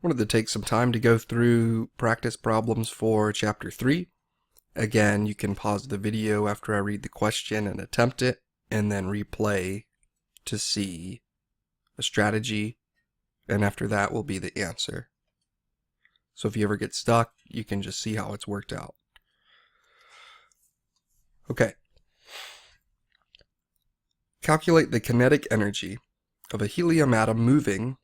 Wanted to take some time to go through practice problems for Chapter 3. Again, you can pause the video after I read the question and attempt it, and then replay to see a strategy, and after that will be the answer. So if you ever get stuck, you can just see how it's worked out. Okay. Calculate the kinetic energy of a helium atom moving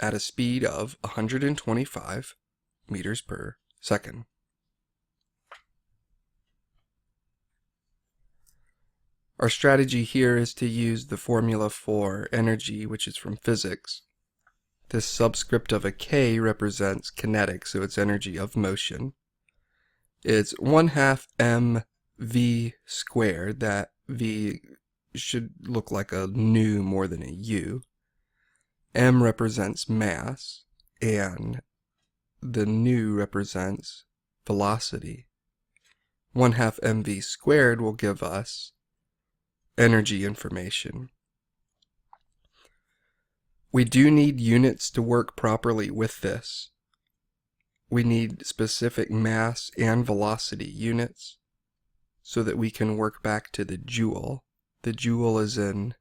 at a speed of 125 meters per second. Our strategy here is to use the formula for energy, which is from physics. This subscript of a K represents kinetic, so it's energy of motion. It's 1/2 mv squared. That v should look like a nu more than a u. M represents mass, and the nu represents velocity. 1/2 mv squared will give us energy information. We do need units to work properly with this. We need specific mass and velocity units so that we can work back to the joule. The joule is an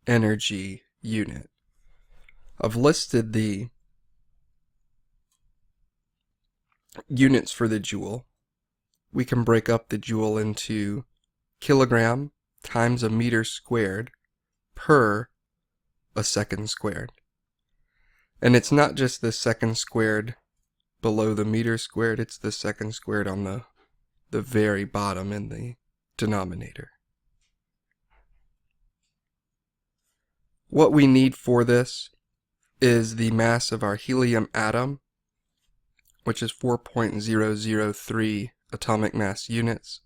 energy unit. I've listed the units for the joule. We can break up the joule into kilogram times a meter squared per a second squared. And it's not just the second squared below the meter squared, it's the second squared on the very bottom in the denominator. What we need for this is the mass of our helium atom, which is 4.003 atomic mass units.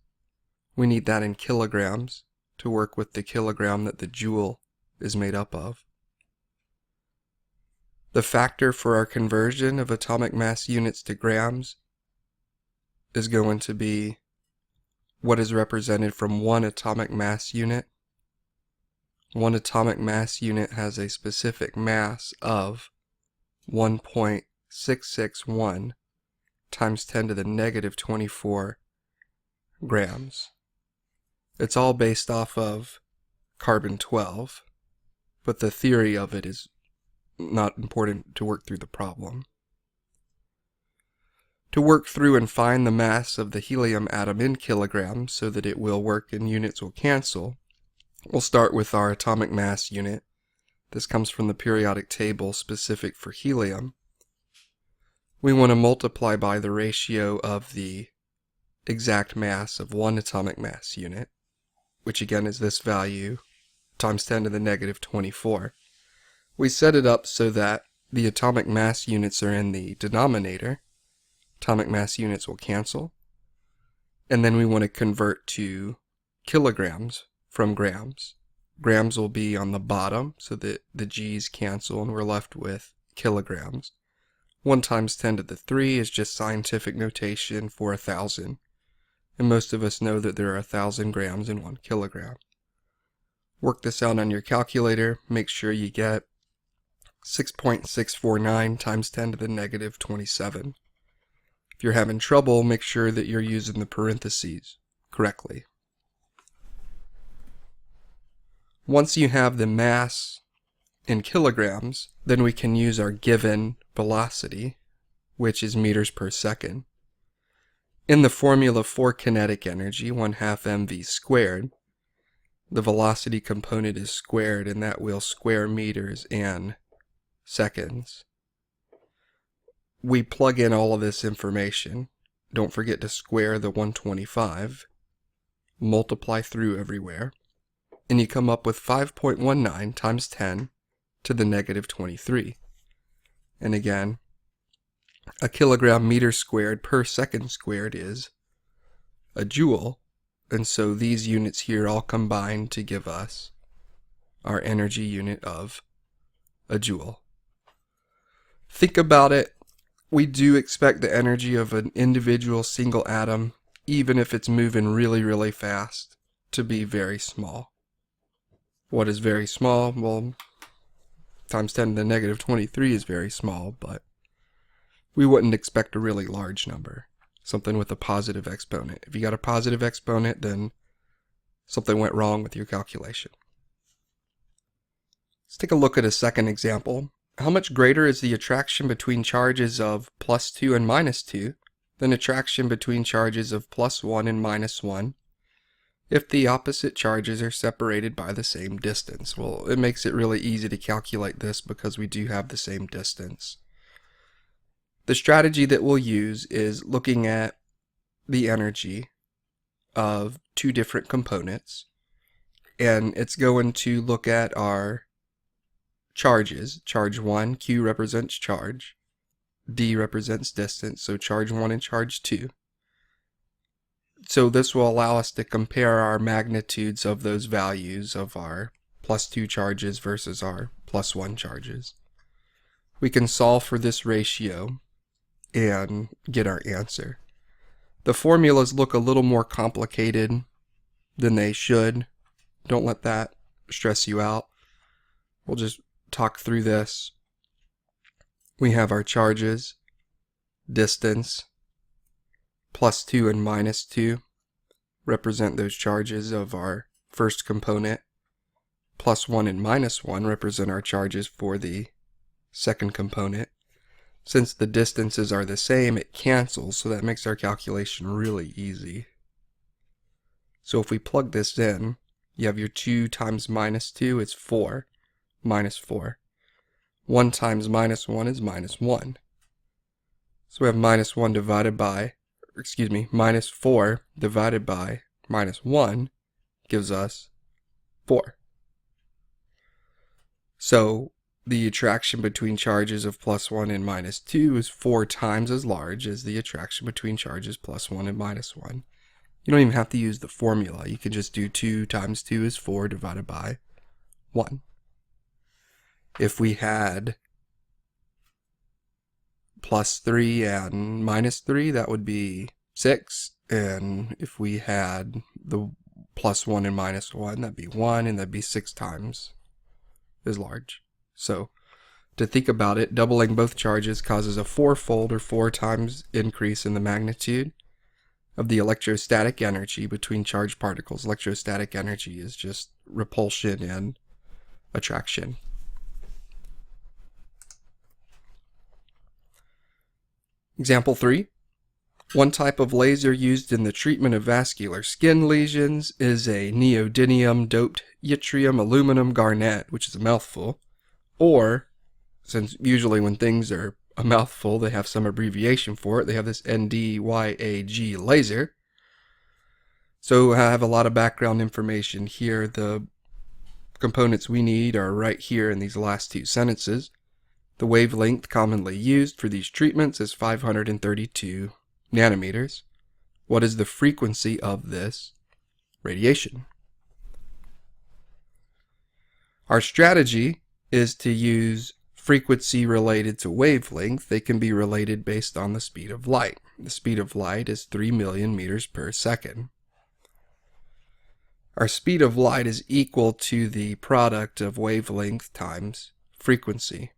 We need that in kilograms to work with the kilogram that the joule is made up of. The factor for our conversion of atomic mass units to grams is going to be what is represented from one atomic mass unit. One atomic mass unit has a specific mass of 1.661 times 10 to the negative 24 grams. It's all based off of carbon-12, but the theory of it is not important to work through the problem. To work through and find the mass of the helium atom in kilograms so that it will work and units will cancel, we'll start with our atomic mass unit. This comes from the periodic table specific for helium. We want to multiply by the ratio of the exact mass of one atomic mass unit, which again is this value, times 10 to the negative 24. We set it up so that the atomic mass units are in the denominator. Atomic mass units will cancel. And then we want to convert to kilograms from grams. Grams will be on the bottom so that the g's cancel and we're left with kilograms. 1 times 10 to the 3 is just scientific notation for 1,000. And most of us know that there are 1,000 grams in 1 kilogram. Work this out on your calculator. Make sure you get 6.649 times 10 to the negative 27. If you're having trouble, make sure that you're using the parentheses correctly. Once you have the mass in kilograms, then we can use our given velocity, which is meters per second. In the formula for kinetic energy, 1/2 mv squared, the velocity component is squared, and that will square meters and seconds. We plug in all of this information. Don't forget to square the 125, multiply through everywhere, and you come up with 5.19 times 10 to the negative 23. And again, a kilogram meter squared per second squared is a joule, and so these units here all combine to give us our energy unit of a joule. Think about it. We do expect the energy of an individual single atom, even if it's moving really, really fast, to be very small. What is very small? Well, times 10 to the negative 23 is very small, but we wouldn't expect a really large number, something with a positive exponent. If you got a positive exponent, then something went wrong with your calculation. Let's take a look at a second example. How much greater is the attraction between charges of +2 and -2 than attraction between charges of +1 and -1 if the opposite charges are separated by the same distance? Well, it makes it really easy to calculate this because we do have the same distance. The strategy that we'll use is looking at the energy of two different components, and it's going to look at our charges. Charge 1, Q represents charge, D represents distance, so charge 1 and charge 2. So this will allow us to compare our magnitudes of those values of our +2 charges versus our +1 charges. We can solve for this ratio and get our answer. The formulas look a little more complicated than they should. Don't let that stress you out. We'll just talk through this. We have our charges, distance, +2 and -2 represent those charges of our first component. +1 and -1 represent our charges for the second component. Since the distances are the same, it cancels, so that makes our calculation really easy. So if we plug this in, you have your 2 times -2 is 4, minus 4. 1 times -1 is -1. So we have -1 divided by, -4 divided by -1 gives us 4. So the attraction between charges of +1 and -2 is 4 times as large as the attraction between charges +1 and -1. You don't even have to use the formula. You can just do 2 times 2 is 4 divided by 1. If we had +3 and -3, that would be 6. And if we had the +1 and -1, that'd be 1, and that'd be 6 times as large. So to think about it, doubling both charges causes a 4-fold or 4 times increase in the magnitude of the electrostatic energy between charged particles. Electrostatic energy is just repulsion and attraction. Example 3. One type of laser used in the treatment of vascular skin lesions is a neodymium doped yttrium aluminum garnet, which is a mouthful. Or, since usually when things are a mouthful, they have some abbreviation for it, they have this NDYAG laser. So I have a lot of background information here. The components we need are right here in these last two sentences. The wavelength commonly used for these treatments is 532 nanometers. What is the frequency of this radiation? Our strategy is to use frequency related to wavelength. They can be related based on the speed of light. The speed of light is 3 million meters per second. Our speed of light is equal to the product of wavelength times frequency.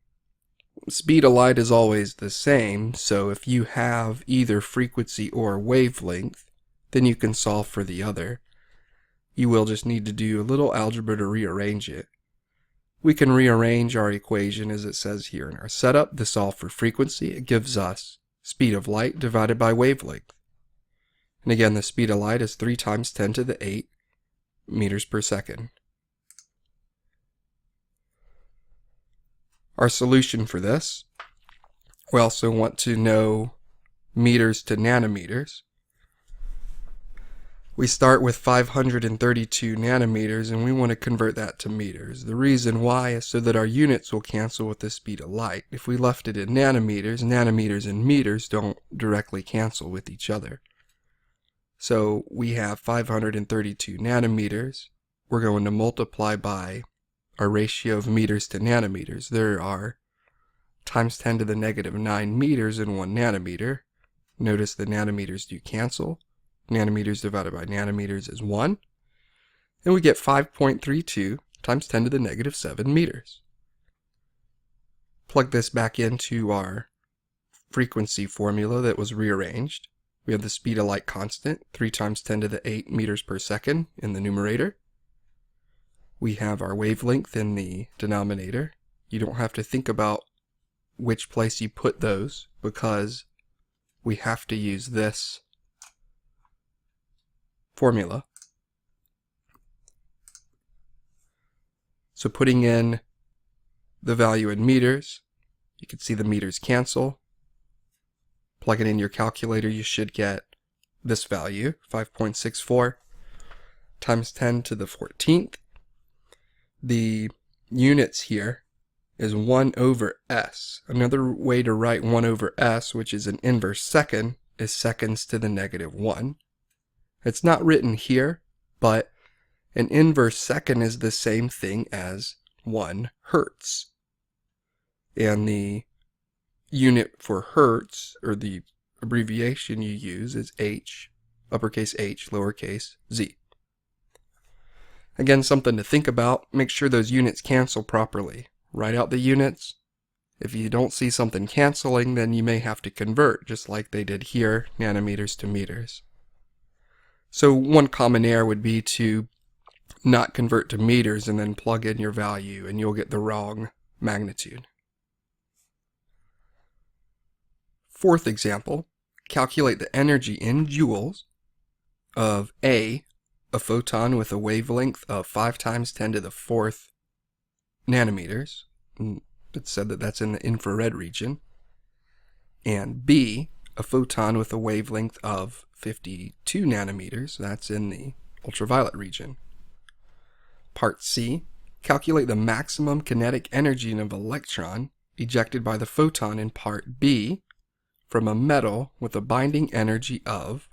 Speed of light is always the same, so if you have either frequency or wavelength, then you can solve for the other. You will just need to do a little algebra to rearrange it. We can rearrange our equation as it says here in our setup to solve for frequency. It gives us speed of light divided by wavelength. And again, the speed of light is 3 times 10 to the 8 meters per second. Our solution for this, we also want to know meters to nanometers. We start with 532 nanometers and we want to convert that to meters. The reason why is so that our units will cancel with the speed of light. If we left it in nanometers, nanometers and meters don't directly cancel with each other. So we have 532 nanometers. We're going to multiply by our ratio of meters to nanometers. There are times 10 to the negative 9 meters in 1 nanometer. Notice the nanometers do cancel. Nanometers divided by nanometers is 1. And we get 5.32 times 10 to the negative 7 meters. Plug this back into our frequency formula that was rearranged. We have the speed of light constant, 3 times 10 to the 8 meters per second in the numerator. We have our wavelength in the denominator. You don't have to think about which place you put those because we have to use this formula. So putting in the value in meters, you can see the meters cancel. Plug it in your calculator, you should get this value, 5.64 times 10 to the 14th. The units here is 1 over s. Another way to write 1 over s, which is an inverse second, is seconds to the negative 1. It's not written here, but an inverse second is the same thing as 1 hertz. And the unit for hertz, or the abbreviation you use, is H, uppercase H, lowercase z. Again, something to think about. Make sure those units cancel properly. Write out the units. If you don't see something canceling, then you may have to convert, just like they did here, nanometers to meters. So one common error would be to not convert to meters and then plug in your value, and you'll get the wrong magnitude. Fourth example, calculate the energy in joules of a photon with a wavelength of 5 times 10 to the 4th nanometers. It said that that's in the infrared region. And B, a photon with a wavelength of 52 nanometers. That's in the ultraviolet region. Part C, calculate the maximum kinetic energy of an electron ejected by the photon in Part B from a metal with a binding energy of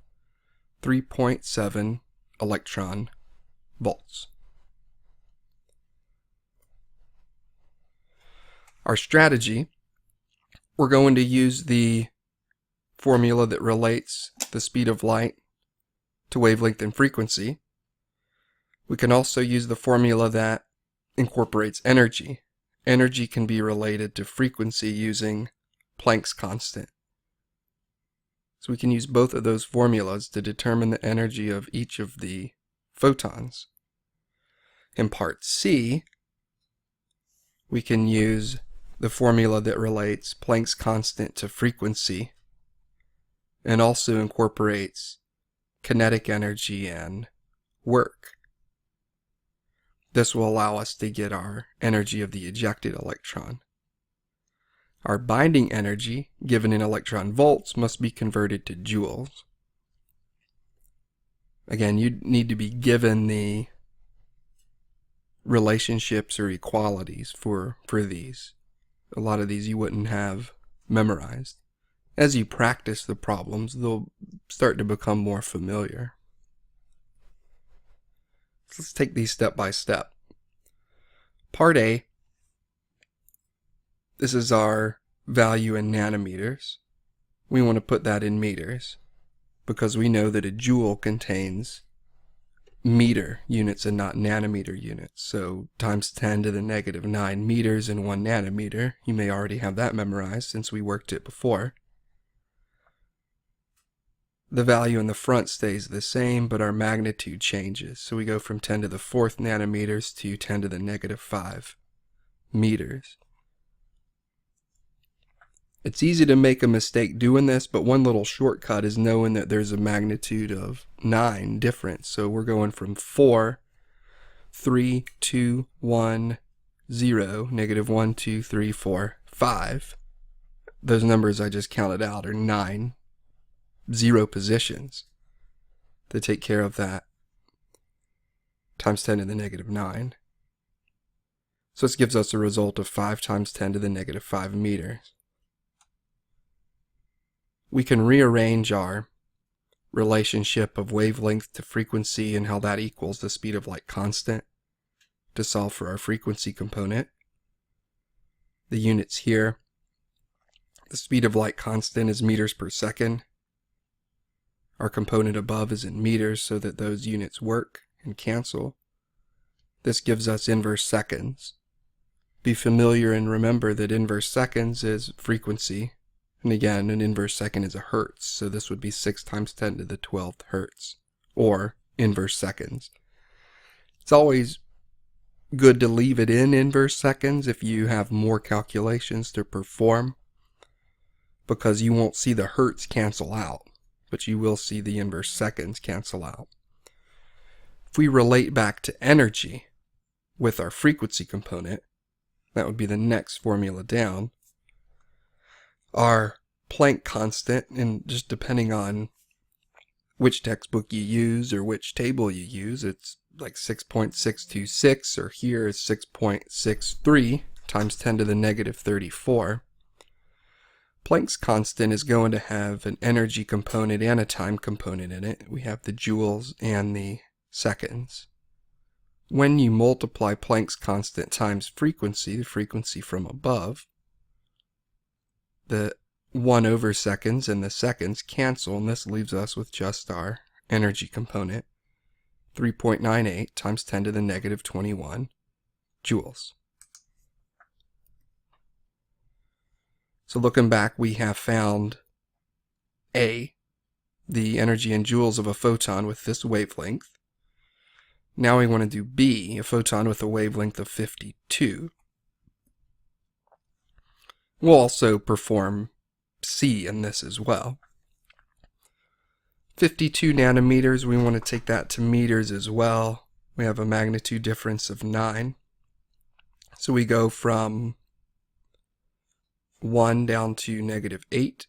3.7 electron volts. Our strategy, we're going to use the formula that relates the speed of light to wavelength and frequency. We can also use the formula that incorporates energy. Energy can be related to frequency using Planck's constant. So we can use both of those formulas to determine the energy of each of the photons. In Part C, we can use the formula that relates Planck's constant to frequency and also incorporates kinetic energy and work. This will allow us to get our energy of the ejected electron. Our binding energy, given in electron volts, must be converted to joules. Again, you need to be given the relationships or equalities for these. A lot of these you wouldn't have memorized. As you practice the problems, they'll start to become more familiar. So let's take these step by step. Part A, this is our value in nanometers. We want to put that in meters because we know that a joule contains meter units and not nanometer units. So times 10 to the negative 9 meters in 1 nanometer. You may already have that memorized since we worked it before. The value in the front stays the same, but our magnitude changes. So we go from 10 to the 4th nanometers to 10 to the negative 5 meters. It's easy to make a mistake doing this, but one little shortcut is knowing that there's a magnitude of 9 difference. So we're going from 4, 3, 2, 1, 0, negative 1, 2, 3, 4, 5. Those numbers I just counted out are 9 0 positions to take care of that times 10 to the negative 9. So this gives us a result of 5 times 10 to the negative 5 meters. We can rearrange our relationship of wavelength to frequency and how that equals the speed of light constant to solve for our frequency component. The units here, the speed of light constant is meters per second. Our component above is in meters so that those units work and cancel. This gives us inverse seconds. Be familiar and remember that inverse seconds is frequency And again, an inverse second is a hertz, so this would be 6 times 10 to the 12th hertz, or inverse seconds. It's always good to leave it in inverse seconds if you have more calculations to perform, because you won't see the hertz cancel out, but you will see the inverse seconds cancel out. If we relate back to energy with our frequency component, that would be the next formula down. Our Planck constant, and just depending on which textbook you use or which table you use, it's like 6.626, or here is 6.63 times 10 to the negative 34. Planck's constant is going to have an energy component and a time component in it. We have the joules and the seconds. When you multiply Planck's constant times frequency, the frequency from above, the 1 over seconds and the seconds cancel, and this leaves us with just our energy component, 3.98 times 10 to the negative 21 joules. So looking back, we have found A, the energy in joules of a photon with this wavelength. Now we want to do B, a photon with a wavelength of 52. We'll also perform C in this as well. 52 nanometers, we want to take that to meters as well. We have a magnitude difference of 9. So we go from 1 down to negative 8.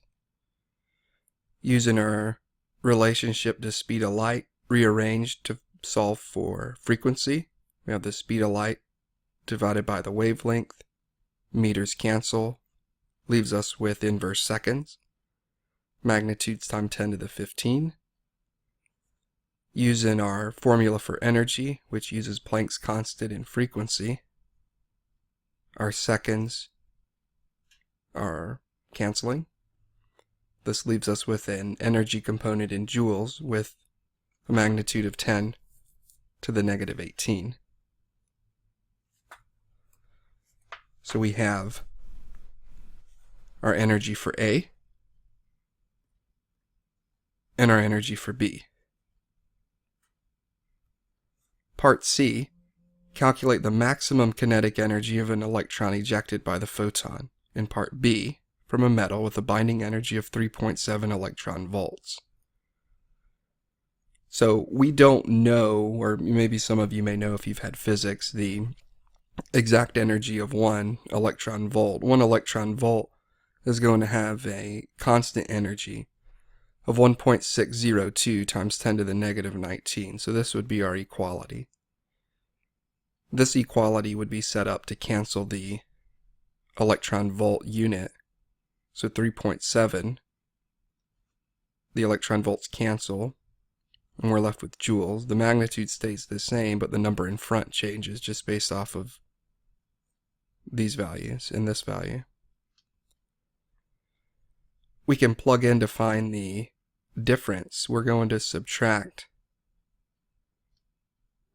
Using our relationship to speed of light rearranged to solve for frequency. We have the speed of light divided by the wavelength. Meters cancel. Leaves us with inverse seconds. Magnitudes times 10 to the 15. Using our formula for energy, which uses Planck's constant and frequency, our seconds are canceling. This leaves us with an energy component in joules with a magnitude of 10 to the negative 18. So we have our energy for A and our energy for B. Part C, calculate the maximum kinetic energy of an electron ejected by the photon. In part B, from a metal with a binding energy of 3.7 electron volts. So we don't know, or maybe some of you may know if you've had physics, the exact energy of 1 electron volt. 1 electron volt is going to have a constant energy of 1.602 times 10 to the negative 19. So this would be our equality. This equality would be set up to cancel the electron volt unit. So 3.7, the electron volts cancel, and we're left with joules. The magnitude stays the same, but the number in front changes just based off of these values and this value. We can plug in to find the difference. We're going to subtract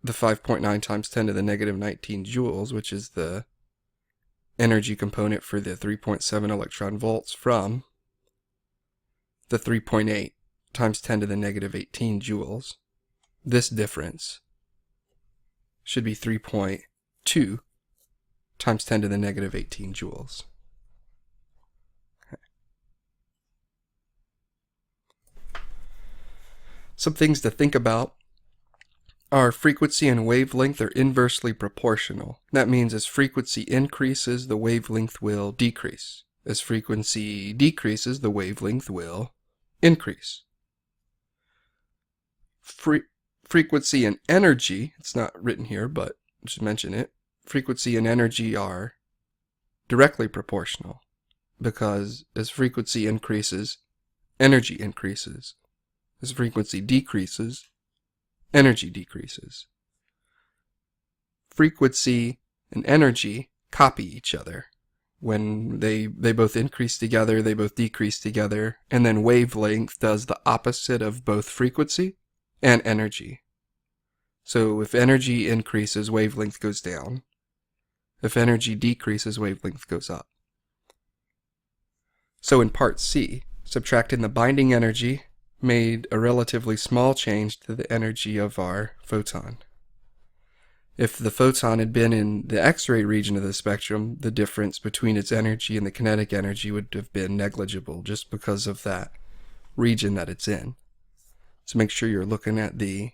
the 5.9 times 10 to the negative 19 joules, which is the energy component for the 3.7 electron volts, from the 3.8 times 10 to the negative 18 joules. This difference should be 3.2 times 10 to the negative 18 joules. Okay. Some things to think about. Our frequency and wavelength are inversely proportional. That means as frequency increases, the wavelength will decrease. As frequency decreases, the wavelength will increase. Frequency and energy, it's not written here, but I should mention it. Frequency and energy are directly proportional, because as frequency increases, energy increases. As frequency decreases, energy decreases. Frequency and energy copy each other. When they both increase together, they both decrease together, and then wavelength does the opposite of both frequency and energy. So if energy increases, wavelength goes down. If energy decreases, wavelength goes up. So in part C, subtracting the binding energy made a relatively small change to the energy of our photon. If the photon had been in the X-ray region of the spectrum, the difference between its energy and the kinetic energy would have been negligible just because of that region that it's in. So make sure you're looking at the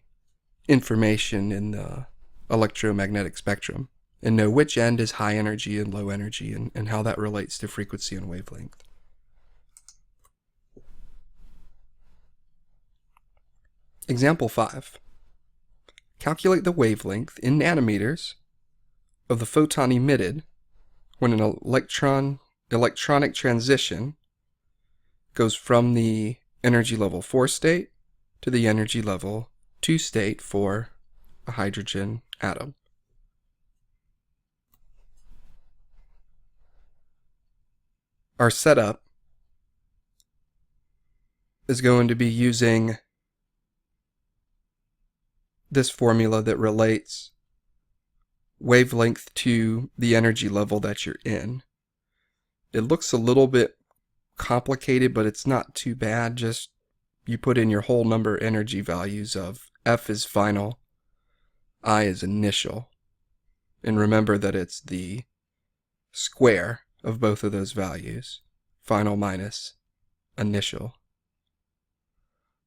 information in the electromagnetic spectrum and know which end is high energy and low energy and how that relates to frequency and wavelength. Example 5. Calculate the wavelength in nanometers of the photon emitted when an electronic transition goes from the energy level 4 state to the energy level 2 state for a hydrogen atom. Our setup is going to be using this formula that relates wavelength to the energy level that you're in. It looks a little bit complicated, but it's not too bad. Just you put in your whole number energy values of F is final, I is initial. And remember that it's the square of both of those values, final minus initial.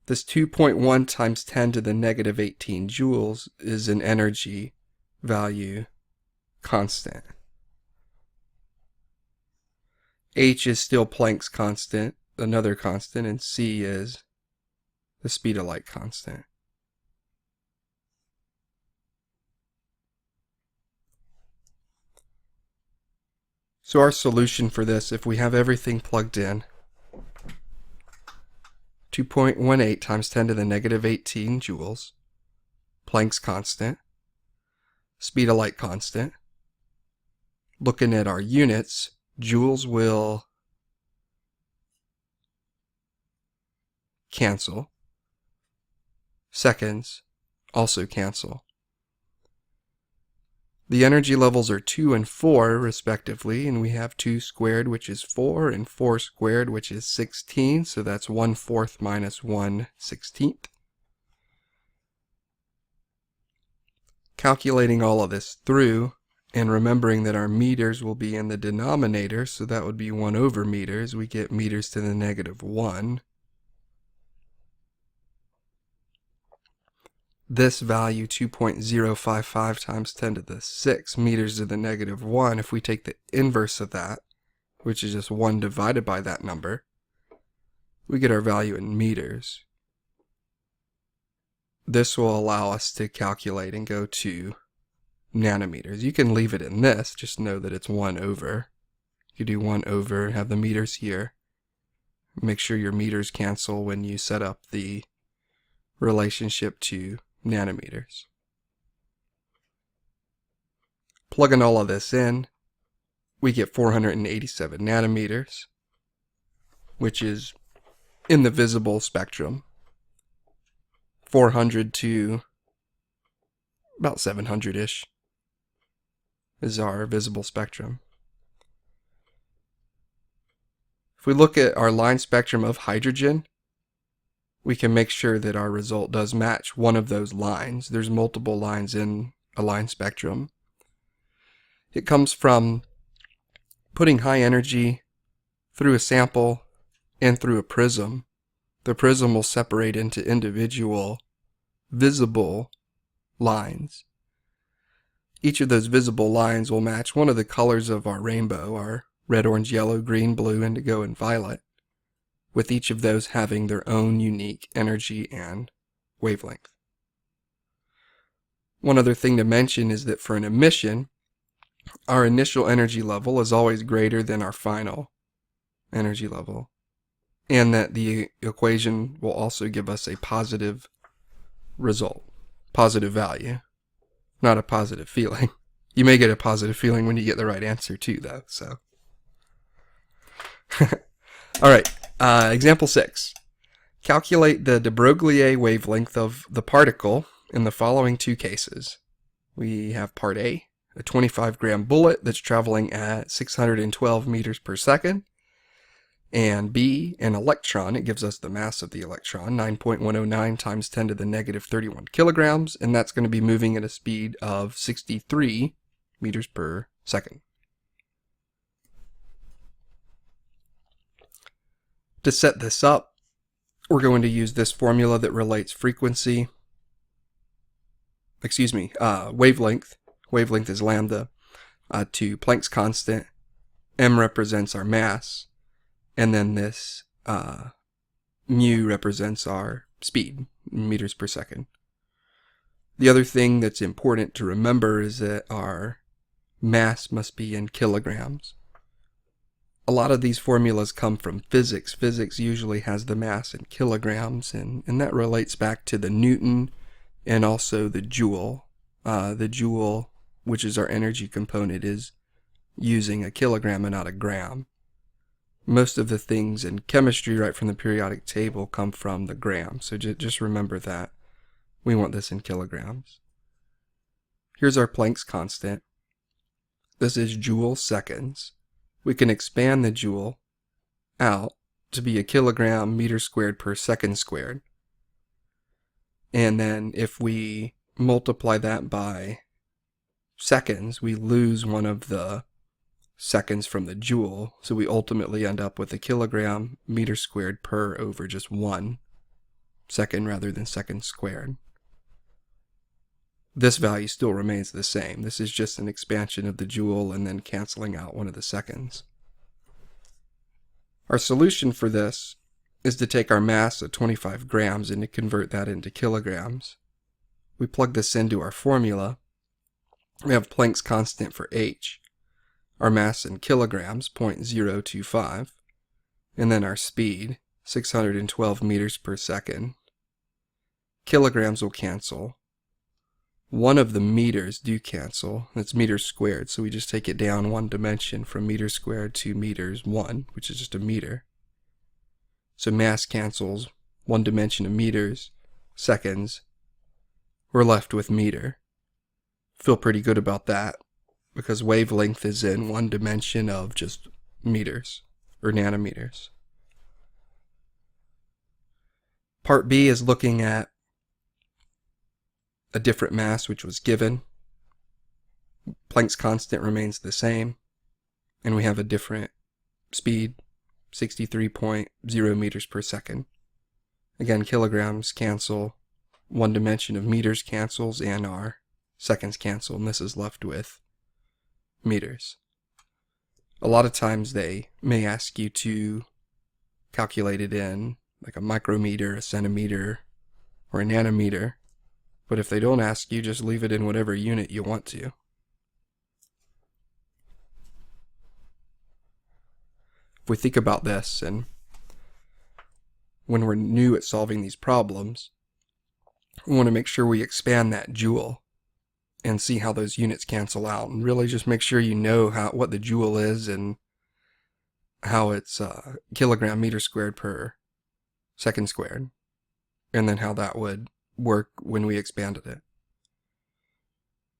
This 2.1 times 10 to the negative 18 joules is an energy value constant. H is still Planck's constant, another constant, and C is the speed of light constant. So our solution for this, if we have everything plugged in, 2.18 times 10 to the negative 18 joules, Planck's constant, speed of light constant. Looking at our units, joules will cancel. Seconds also cancel. The energy levels are 2 and 4 respectively, and we have 2 squared, which is 4, and 4 squared, which is 16, so that's 1/4 minus 1/16. Calculating all of this through, and remembering that our meters will be in the denominator, so that would be 1 over meters, we get meters to the negative 1. This value, 2.055 times 10 to the 6 meters to the negative 1, if we take the inverse of that, which is just 1 divided by that number, we get our value in meters. This will allow us to calculate and go to nanometers. You can leave it in this, just know that it's 1 over. You do 1 over and have the meters here. Make sure your meters cancel when you set up the relationship to nanometers. Plugging all of this in, we get 487 nanometers, which is in the visible spectrum. 400 to about 700-ish is our visible spectrum. If we look at our line spectrum of hydrogen, we can make sure that our result does match one of those lines. There's multiple lines in a line spectrum. It comes from putting high energy through a sample and through a prism. The prism will separate into individual visible lines. Each of those visible lines will match one of the colors of our rainbow, our red, orange, yellow, green, blue, indigo, and violet, with each of those having their own unique energy and wavelength. One other thing to mention is that for an emission, our initial energy level is always greater than our final energy level, and that the equation will also give us a positive result, positive value, not a positive feeling. You may get a positive feeling when you get the right answer too, though, so. Alright, example 6. Calculate the de Broglie wavelength of the particle in the following two cases. We have part A, a 25-gram bullet that's traveling at 612 meters per second, And B, an electron, it gives us the mass of the electron, 9.109 times 10 to the negative 31 kilograms, and that's going to be moving at a speed of 63 meters per second. To set this up, we're going to use this formula that relates wavelength. Wavelength is lambda to Planck's constant. M represents our mass, and then this mu represents our speed, meters per second. The other thing that's important to remember is that our mass must be in kilograms. A lot of these formulas come from physics. Physics usually has the mass in kilograms, and that relates back to the Newton and also the joule. The joule, which is our energy component, is using a kilogram and not a gram. Most of the things in chemistry right from the periodic table come from the gram, so just remember that. We want this in kilograms. Here's our Planck's constant. This is joule seconds. We can expand the joule out to be a kilogram meter squared per second squared. And then if we multiply that by seconds, we lose one of the seconds from the joule, so we ultimately end up with a kilogram meter squared per over just 1 second rather than second squared. This value still remains the same. This is just an expansion of the joule and then canceling out one of the seconds. Our solution for this is to take our mass of 25 grams and to convert that into kilograms. We plug this into our formula. We have Planck's constant for H, our mass in kilograms, 0.025, and then our speed, 612 meters per second. Kilograms will cancel. One of the meters do cancel. It's meters squared, so we just take it down one dimension from meters squared to meters 1, which is just a meter. So mass cancels one dimension of meters, seconds. We're left with meter. Feel pretty good about that because wavelength is in one dimension of just meters or nanometers. Part B is looking at a different mass which was given. Planck's constant remains the same, and we have a different speed, 63.0 meters per second. Again, kilograms cancel, one dimension of meters cancels, and our seconds cancel, and this is left with meters. A lot of times they may ask you to calculate it in like a micrometer, a centimeter, or a nanometer. But if they don't ask you, just leave it in whatever unit you want to. If we think about this, and when we're new at solving these problems, we want to make sure we expand that joule and see how those units cancel out, and really just make sure you know what the joule is and how it's kilogram meter squared per second squared, and then how that would work when we expanded it.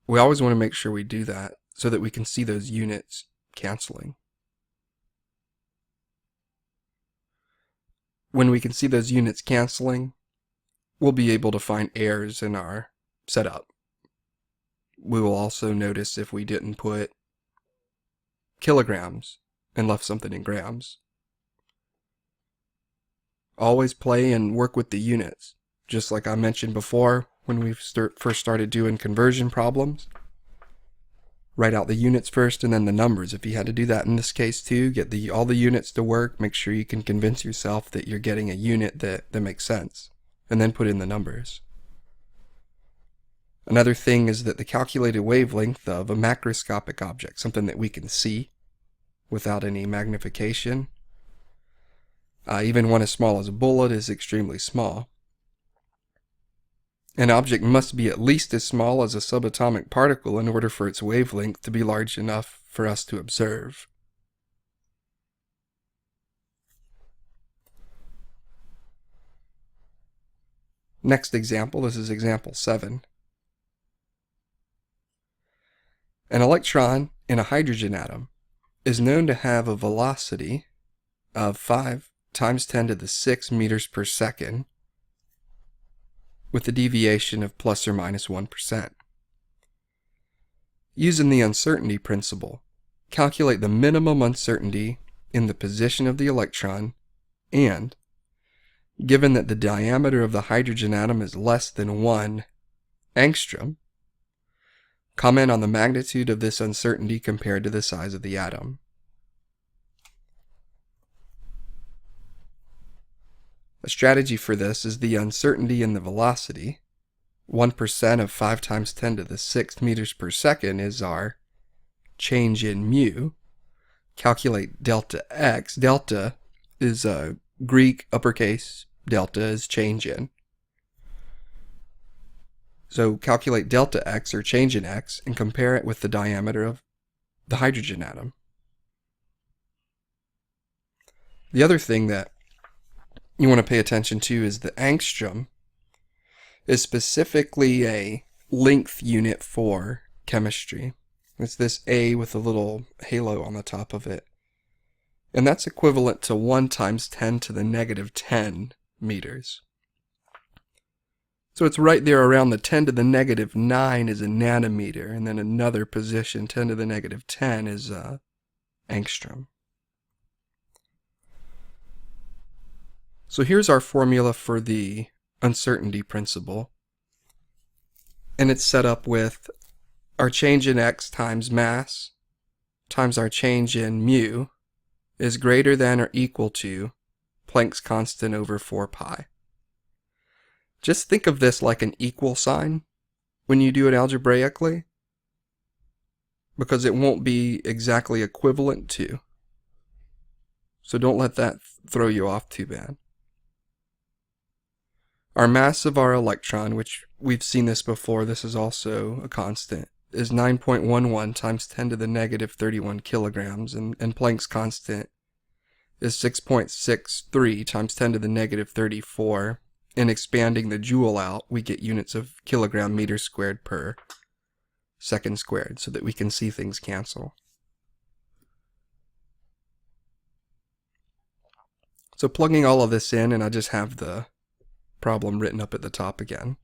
We always want to make sure we do that so that we can see those units canceling. When we can see those units canceling, we'll be able to find errors in our setup. We will also notice if we didn't put kilograms and left something in grams. Always play and work with the units. Just like I mentioned before, when we first started doing conversion problems, write out the units first and then the numbers. If you had to do that in this case too, get all the units to work, make sure you can convince yourself that you're getting a unit that makes sense, and then put in the numbers. Another thing is that the calculated wavelength of a macroscopic object, something that we can see without any magnification, even one as small as a bullet, is extremely small. An object must be at least as small as a subatomic particle in order for its wavelength to be large enough for us to observe. Next example, this is example 7. An electron in a hydrogen atom is known to have a velocity of 5 times 10 to the 6 meters per second with a deviation of plus or minus 1%. Using the uncertainty principle, calculate the minimum uncertainty in the position of the electron, and, given that the diameter of the hydrogen atom is less than 1 angstrom, comment on the magnitude of this uncertainty compared to the size of the atom. A strategy for this is the uncertainty in the velocity. 1% of 5 times 10 to the 6th meters per second is our change in mu. Calculate delta x. Delta is a Greek uppercase. Delta is change in. So calculate delta x, or change in x, and compare it with the diameter of the hydrogen atom. The other thing that you want to pay attention to is the angstrom is specifically a length unit for chemistry. It's this A with a little halo on the top of it. And that's equivalent to 1 times 10 to the negative 10 meters. So it's right there around the 10 to the negative 9 is a nanometer, and then another position, 10 to the negative 10, is angstrom. So here's our formula for the uncertainty principle. And it's set up with our change in x times mass times our change in mu is greater than or equal to Planck's constant over 4 pi. Just think of this like an equal sign when you do it algebraically, because it won't be exactly equivalent to. So don't let that throw you off too bad. Our mass of our electron, which we've seen this before, this is also a constant, is 9.11 times 10 to the negative 31 kilograms, and Planck's constant is 6.63 times 10 to the negative 34. And expanding the joule out, we get units of kilogram meter squared per second squared, so that we can see things cancel. So plugging all of this in, and I just have the problem written up at the top again.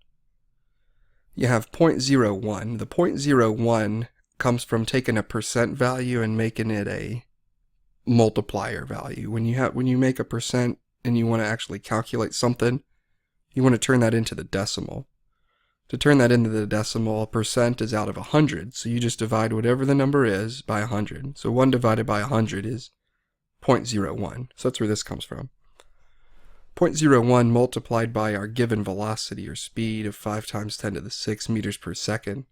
You have 0.01. The 0.01 comes from taking a percent value and making it a multiplier value. When you make a percent and you want to actually calculate something, you want to turn that into the decimal. To turn that into the decimal, a percent is out of 100, so you just divide whatever the number is by 100. So 1 divided by 100 is 0.01. So that's where this comes from. 0.01 multiplied by our given velocity or speed of 5 times 10 to the 6 meters per second.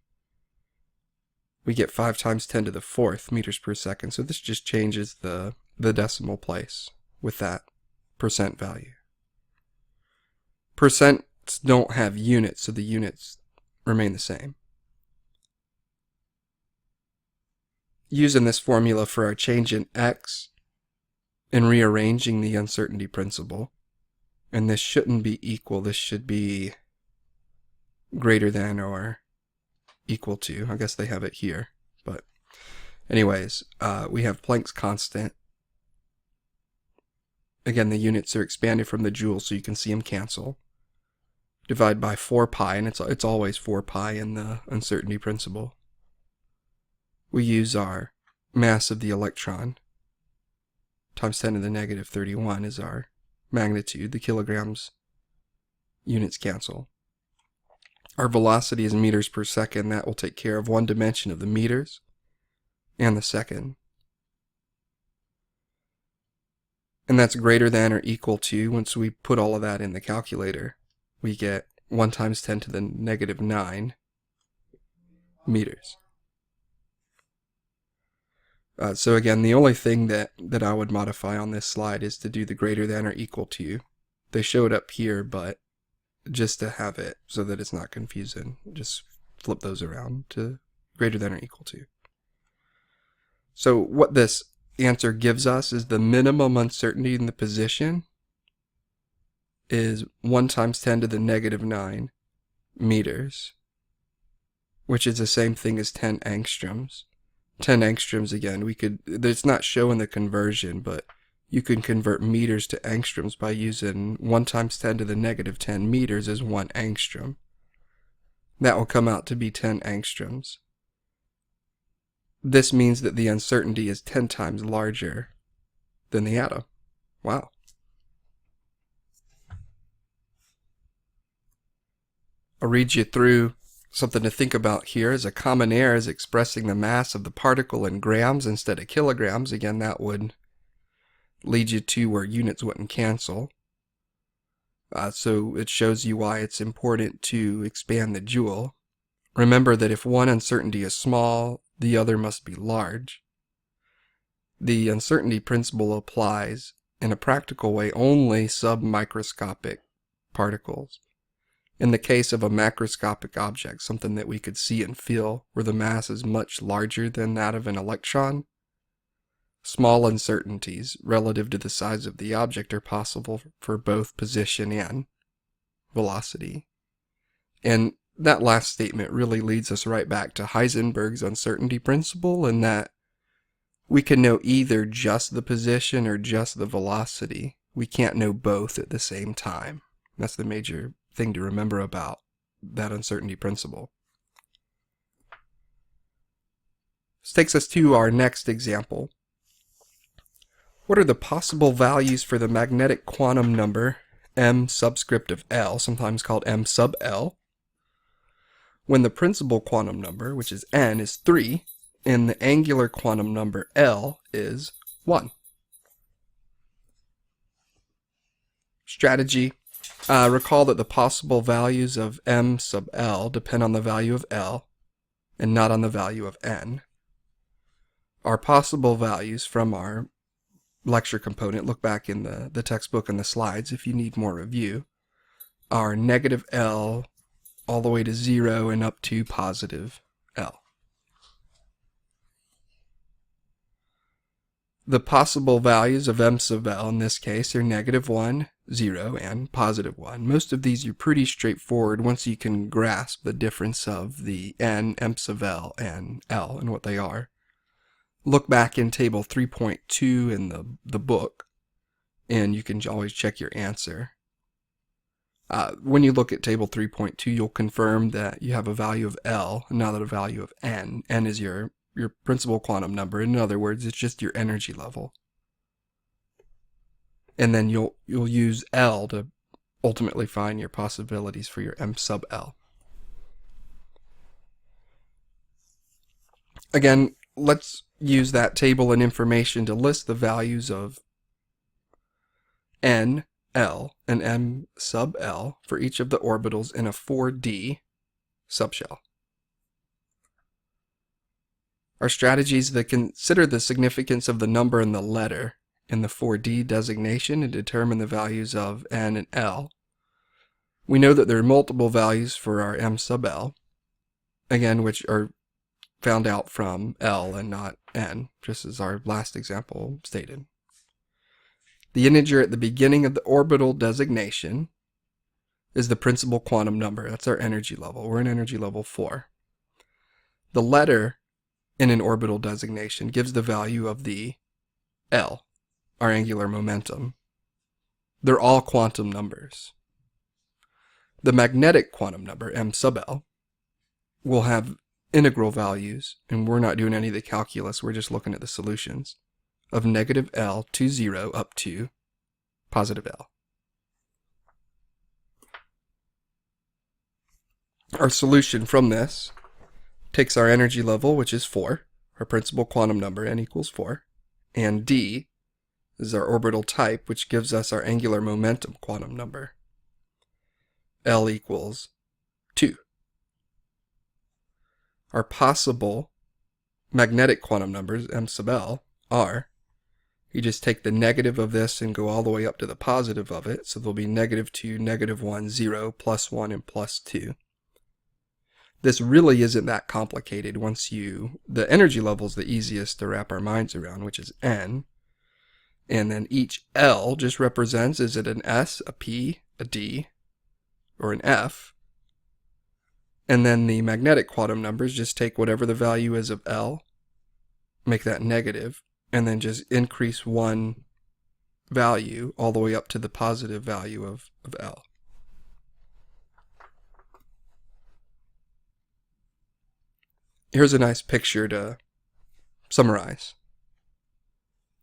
We get 5 times 10 to the 4th meters per second. So this just changes the decimal place with that percent value. Percents don't have units, so the units remain the same. Using this formula for our change in x and rearranging the uncertainty principle, and this shouldn't be equal, this should be greater than or equal to. I guess they have it here, but anyways, we have Planck's constant. Again, the units are expanded from the joule so you can see them cancel. Divide by 4 pi, and it's always 4 pi in the uncertainty principle. We use our mass of the electron times 10 to the negative 31 is our magnitude. The kilograms units cancel. Our velocity is meters per second. That will take care of one dimension of the meters and the second. And that's greater than or equal to, once we put all of that in the calculator, we get 1 times 10 to the negative 9 meters. So again, the only thing that I would modify on this slide is to do the greater than or equal to. They show it up here, but just to have it so that it's not confusing, just flip those around to greater than or equal to. So what this answer gives us is the minimum uncertainty in the position is 1 times 10 to the negative 9 meters, which is the same thing as 10 angstroms. 10 angstroms, again, it's not showing the conversion, but you can convert meters to angstroms by using 1 times 10 to the negative 10 meters as 1 angstrom. That will come out to be 10 angstroms. This means that the uncertainty is 10 times larger than the atom. Wow. I'll read you through something to think about here. As a common error is expressing the mass of the particle in grams instead of kilograms. Again, that would lead you to where units wouldn't cancel. So it shows you why it's important to expand the joule. Remember that if one uncertainty is small, the other must be large. The uncertainty principle applies in a practical way only submicroscopic particles. In the case of a macroscopic object, something that we could see and feel, where the mass is much larger than that of an electron, small uncertainties relative to the size of the object are possible for both position and velocity. And that last statement really leads us right back to Heisenberg's uncertainty principle, in that we can know either just the position or just the velocity. We can't know both at the same time. That's the major thing to remember about that uncertainty principle. This takes us to our next example. What are the possible values for the magnetic quantum number m subscript of L, sometimes called m sub L, when the principal quantum number, which is n, is 3, and the angular quantum number L is 1? Strategy. Recall that the possible values of m sub L depend on the value of L and not on the value of n. Our possible values from our lecture component, look back in the textbook and the slides if you need more review, are negative L all the way to 0 and up to positive L. The possible values of m sub L in this case are negative 1, 0, and positive 1. Most of these are pretty straightforward once you can grasp the difference of the n, m sub L, and L and what they are. Look back in table 3.2 in the book, and you can always check your answer. When you look at table 3.2, you'll confirm that you have a value of L, not a value of n. N is your principal quantum number. In other words, it's just your energy level. And then you'll use L to ultimately find your possibilities for your m sub L. Again, let's use that table and information to list the values of n, L, and m sub L for each of the orbitals in a 4D subshell. Our strategy is to consider the significance of the number and the letter in the 4D designation and determine the values of n and L. We know that there are multiple values for our m sub L, again, which are found out from L and not n, just as our last example stated. The integer at the beginning of the orbital designation is the principal quantum number. That's our energy level. We're in energy level 4. The letter in an orbital designation gives the value of the L, our angular momentum. They're all quantum numbers. The magnetic quantum number, m sub L, will have integral values, and we're not doing any of the calculus, we're just looking at the solutions, of negative L to 0 up to positive L. Our solution from this takes our energy level, which is 4, our principal quantum number, n equals 4, and D is our orbital type, which gives us our angular momentum quantum number, L equals 2. Our possible magnetic quantum numbers, m sub L, are, you just take the negative of this and go all the way up to the positive of it, so there'll be negative 2, negative 1, 0, plus 1, and plus 2. This really isn't that complicated once the energy level is the easiest to wrap our minds around, which is n. And then each L just represents, is it an S, a P, a D, or an F? And then the magnetic quantum numbers, just take whatever the value is of L, make that negative, and then just increase one value all the way up to the positive value of L. Here's a nice picture to summarize.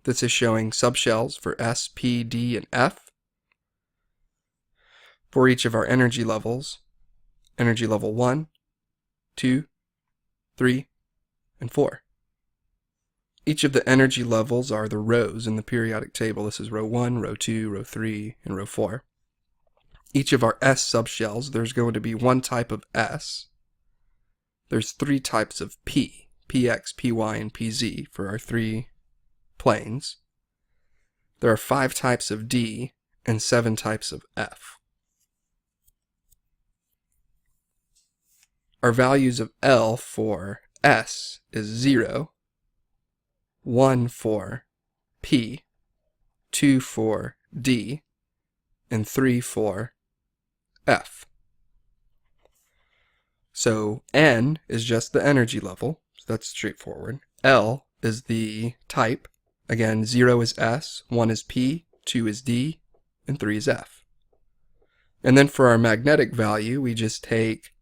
This is showing subshells for S, P, D, and F for each of our energy levels. Energy level 1, 2, 3, and 4. Each of the energy levels are the rows in the periodic table. This is row 1, row 2, row 3, and row 4. Each of our S subshells, there's going to be one type of S. There's 3 types of P, PX, PY, and PZ for our 3 planes. There are 5 types of D and 7 types of F. Our values of L for S is 0, 1 for P, 2 for D, and 3 for F. So N is just the energy level, so that's straightforward. L is the type. Again, 0 is S, 1 is P, 2 is D, and 3 is F. And then for our magnetic value, we just take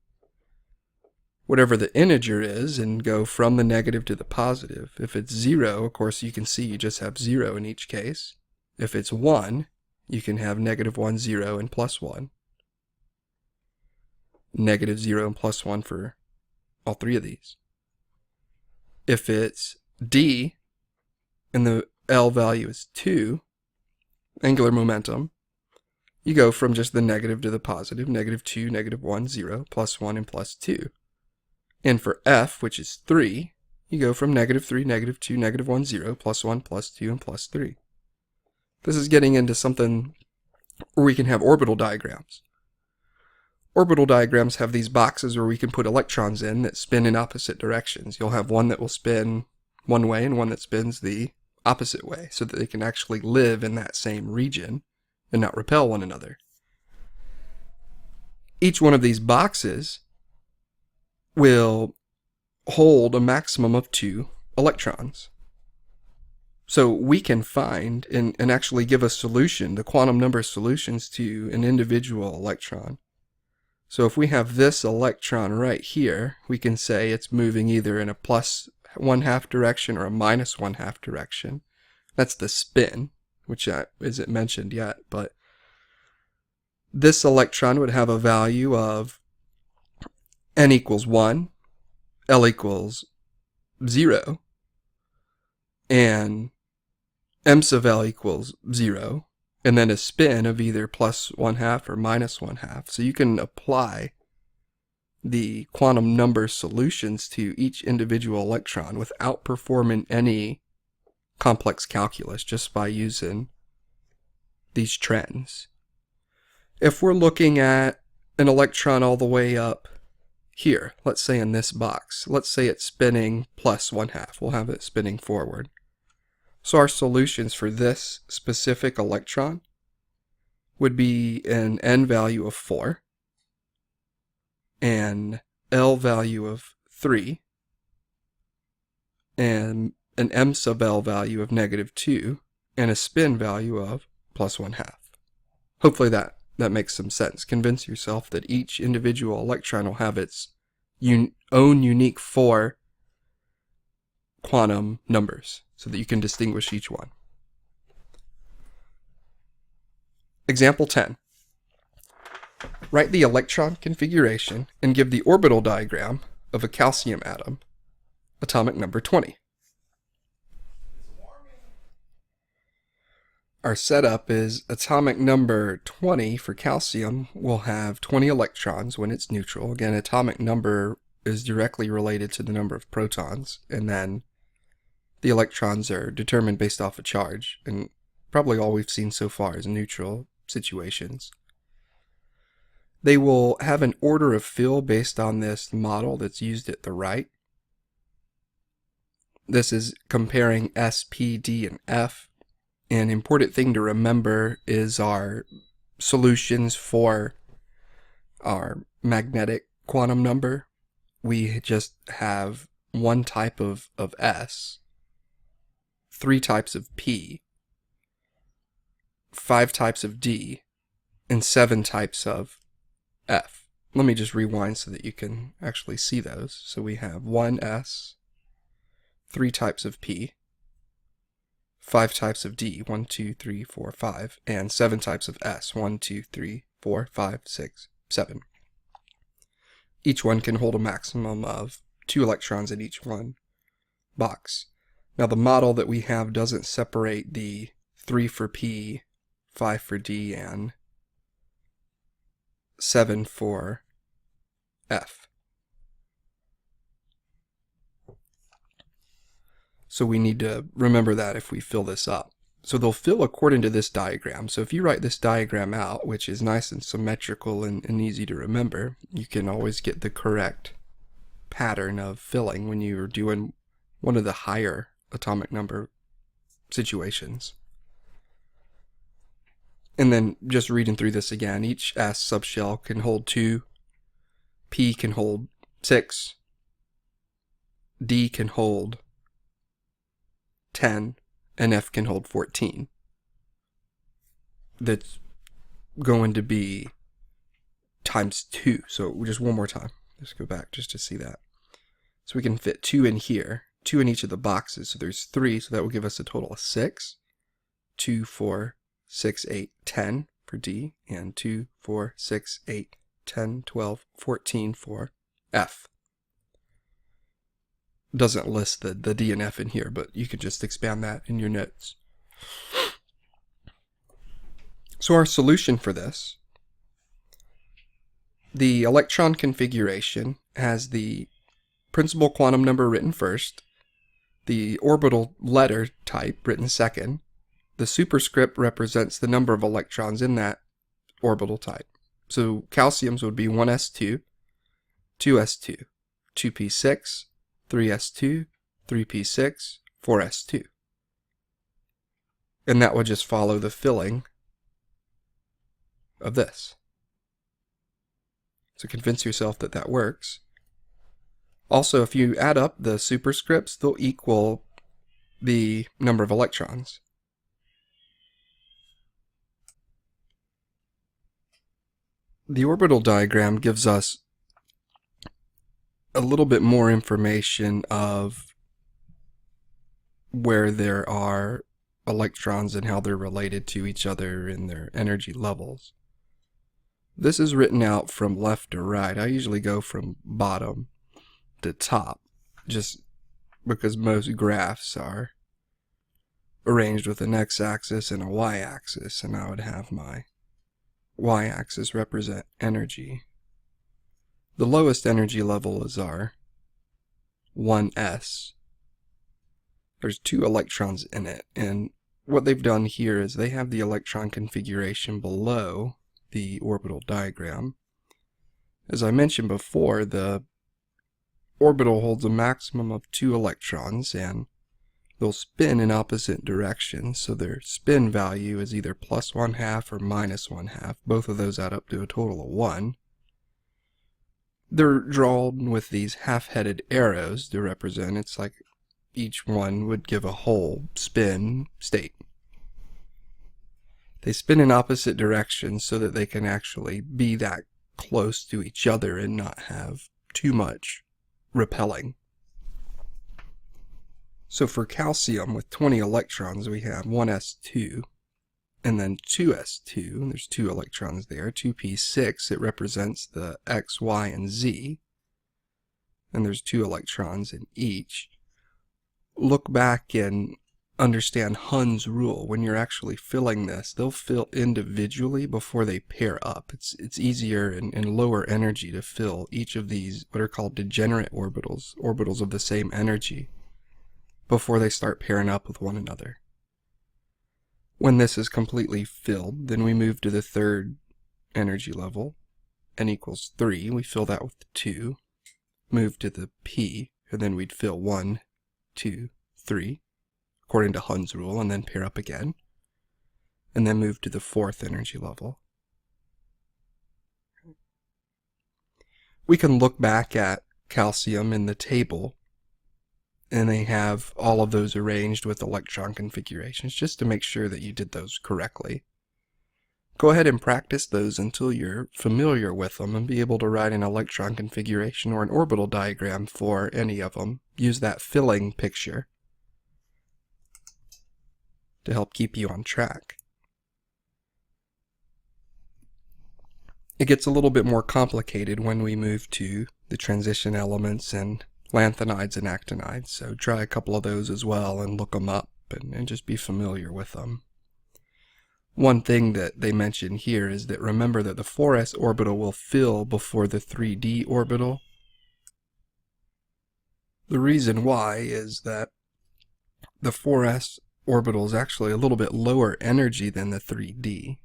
whatever the integer is and go from the negative to the positive. If it's 0, of course, you can see you just have 0 in each case. If it's 1, you can have -1, 0, and +1. -0 and +1 for all 3 of these. If it's D and the L value is 2, angular momentum, you go from just the negative to the positive, -2, -1, 0, +1, and +2. And for F, which is 3, you go from -3, -2, -1, 0, +1, +2, and +3. This is getting into something where we can have orbital diagrams. Orbital diagrams have these boxes where we can put electrons in that spin in opposite directions. You'll have one that will spin one way and one that spins the opposite way, so that they can actually live in that same region and not repel one another. Each one of these boxes will hold a maximum of 2 electrons. So we can find and actually give a solution, the quantum number solutions to an individual electron. So if we have this electron right here, we can say it's moving either in a +1/2 direction or a -1/2 direction. That's the spin, which isn't mentioned yet, but this electron would have a value of n equals 1, L equals 0, and m sub L equals 0, and then a spin of either +1/2 or -1/2. So you can apply the quantum number solutions to each individual electron without performing any complex calculus, just by using these trends. If we're looking at an electron all the way up here, let's say in this box, let's say it's spinning +1/2. We'll have it spinning forward. So our solutions for this specific electron would be an n value of 4, an L value of 3, and an m sub L value of -2, and a spin value of +1/2. Hopefully that makes some sense. Convince yourself that each individual electron will have its own unique 4 quantum numbers, so that you can distinguish each one. Example 10. Write the electron configuration and give the orbital diagram of a calcium atom, atomic number 20. Our setup is atomic number 20 for calcium will have 20 electrons when it's neutral. Again, atomic number is directly related to the number of protons, and then the electrons are determined based off a charge, and probably all we've seen so far is neutral situations. They will have an order of fill based on this model that's used at the right. This is comparing S, P, D, and F. An important thing to remember is our solutions for our magnetic quantum number. We just have one type of S, 3 types of P, 5 types of D, and 7 types of F. Let me just rewind so that you can actually see those. So we have 1S, 3 types of P, 5 types of D, 1, 2, 3, 4, 5, and 7 types of S, 1, 2, 3, 4, 5, 6, 7. Each one can hold a maximum of 2 electrons in each one box. Now the model that we have doesn't separate the 3 for P, 5 for D, and 7 for F. So we need to remember that if we fill this up. So they'll fill according to this diagram. So if you write this diagram out, which is nice and symmetrical and easy to remember, you can always get the correct pattern of filling when you're doing one of the higher atomic number situations. And then just reading through this again, each S subshell can hold 2, P can hold 6, D can hold 10, and F can hold 14. That's going to be times 2. So just one more time. Let's go back just to see that. So we can fit 2 in here, 2 in each of the boxes. So there's 3, so that will give us a total of 6. 2, 4, 6, 8, 10 for D, and 2, 4, 6, 8, 10, 12, 14 for F. Doesn't list the D and F in here, but you can just expand that in your notes. So our solution for this, the electron configuration has the principal quantum number written first, the orbital letter type written second. The superscript represents the number of electrons in that orbital type. So calcium's would be 1s2, 2s2, 2p6, 3s2, 3p6, 4s2. And that would just follow the filling of this. So convince yourself that that works. Also, if you add up the superscripts, they'll equal the number of electrons. The orbital diagram gives us a little bit more information of where there are electrons and how they're related to each other in their energy levels. This is written out from left to right. I usually go from bottom to top, just because most graphs are arranged with an x-axis and a y-axis, and I would have my y-axis represent energy. The lowest energy level is our 1s. There's 2 electrons in it, and what they've done here is they have the electron configuration below the orbital diagram. As I mentioned before, the orbital holds a maximum of 2 electrons, and they'll spin in opposite directions, so their spin value is either plus 1/2 or minus 1/2. Both of those add up to a total of 1. They're drawn with these half-headed arrows to represent. It's like each one would give a whole spin state. They spin in opposite directions so that they can actually be that close to each other and not have too much repelling. So for calcium with 20 electrons, we have 1s2 and then 2s2. There's 2 electrons there. 2p6, it represents the x, y, and z. And there's 2 electrons in each. Look back and understand Hund's rule. When you're actually filling this, they'll fill individually before they pair up. It's easier and lower energy to fill each of these what are called degenerate orbitals, orbitals of the same energy, before they start pairing up with one another. When this is completely filled, then we move to the third energy level, n equals 3. We fill that with 2. Move to the p, and then we'd fill 1, 2, 3, according to Hund's rule, and then pair up again. And then move to the 4th energy level. We can look back at calcium in the table, and they have all of those arranged with electron configurations just to make sure that you did those correctly. Go ahead and practice those until you're familiar with them and be able to write an electron configuration or an orbital diagram for any of them. Use that filling picture to help keep you on track. It gets a little bit more complicated when we move to the transition elements and lanthanides and actinides, so try a couple of those as well and look them up and just be familiar with them. One thing that they mention here is that remember that the 4s orbital will fill before the 3d orbital. The reason why is that the 4s orbital is actually a little bit lower energy than the 3d.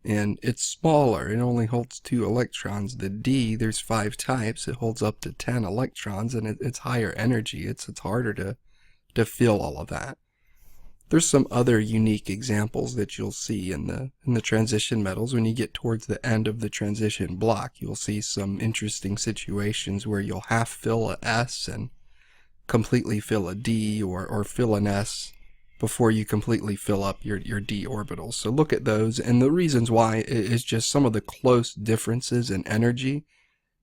And it's smaller, it only holds 2 electrons. The D, there's 5 types, it holds up to 10 electrons, and it's higher energy. It's harder to fill all of that. There's some other unique examples that you'll see in the transition metals. When you get towards the end of the transition block, you'll see some interesting situations where you'll half fill a S and completely fill a D, or fill an S before you completely fill up your d orbitals. So look at those, and the reasons why is just some of the close differences in energy,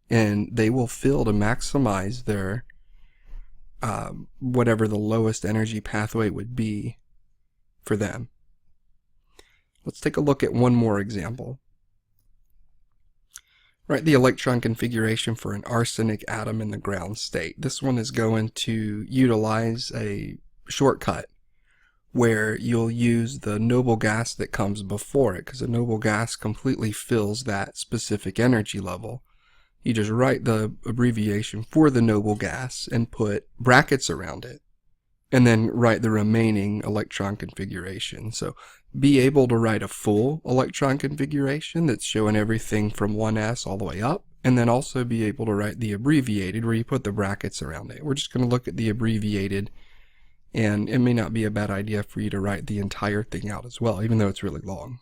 and they will fill to maximize their whatever the lowest energy pathway would be for them. Let's take a look at one more example. Right, the electron configuration for an arsenic atom in the ground state. This one is going to utilize a shortcut where you'll use the noble gas that comes before it, because the noble gas completely fills that specific energy level. You just write the abbreviation for the noble gas and put brackets around it, and then write the remaining electron configuration. So be able to write a full electron configuration that's showing everything from 1s all the way up, and then also be able to write the abbreviated where you put the brackets around it. We're just going to look at the abbreviated, and it may not be a bad idea for you to write the entire thing out as well, even though it's really long.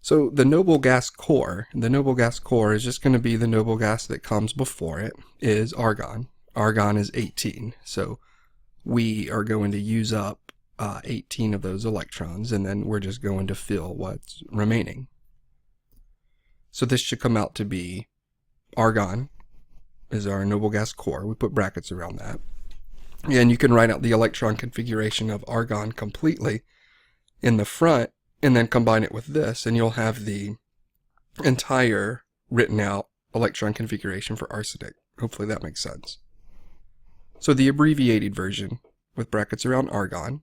So the noble gas core is just going to be the noble gas that comes before it is argon. Argon is 18, so we are going to use up 18 of those electrons, and then we're just going to fill what's remaining. So this should come out to be argon is our noble gas core. We put brackets around that. And you can write out the electron configuration of argon completely in the front and then combine it with this, and you'll have the entire written out electron configuration for arsenic. Hopefully that makes sense. So the abbreviated version with brackets around argon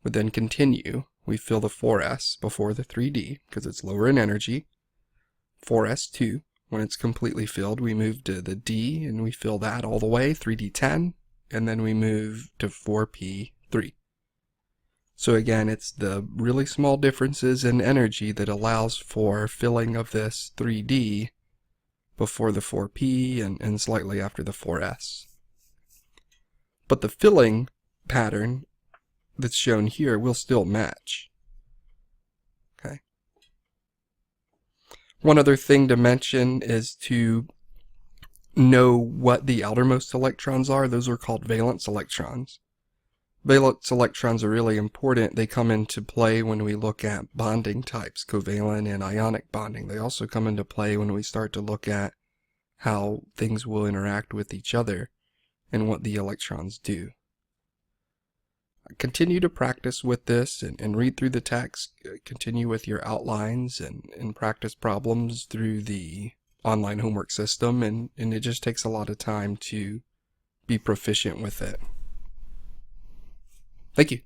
would then continue. We fill the 4s before the 3d because it's lower in energy. 4s2, when it's completely filled, we move to the D and we fill that all the way, 3d10. And then we move to 4p3. So again, it's the really small differences in energy that allows for filling of this 3d before the 4p and slightly after the 4s. But the filling pattern that's shown here will still match. Okay. One other thing to mention is to know what the outermost electrons are. Those are called valence electrons. Valence electrons are really important. They come into play when we look at bonding types, covalent and ionic bonding. They also come into play when we start to look at how things will interact with each other and what the electrons do. Continue to practice with this and read through the text. Continue with your outlines and practice problems through the online homework system, and it just takes a lot of time to be proficient with it. Thank you.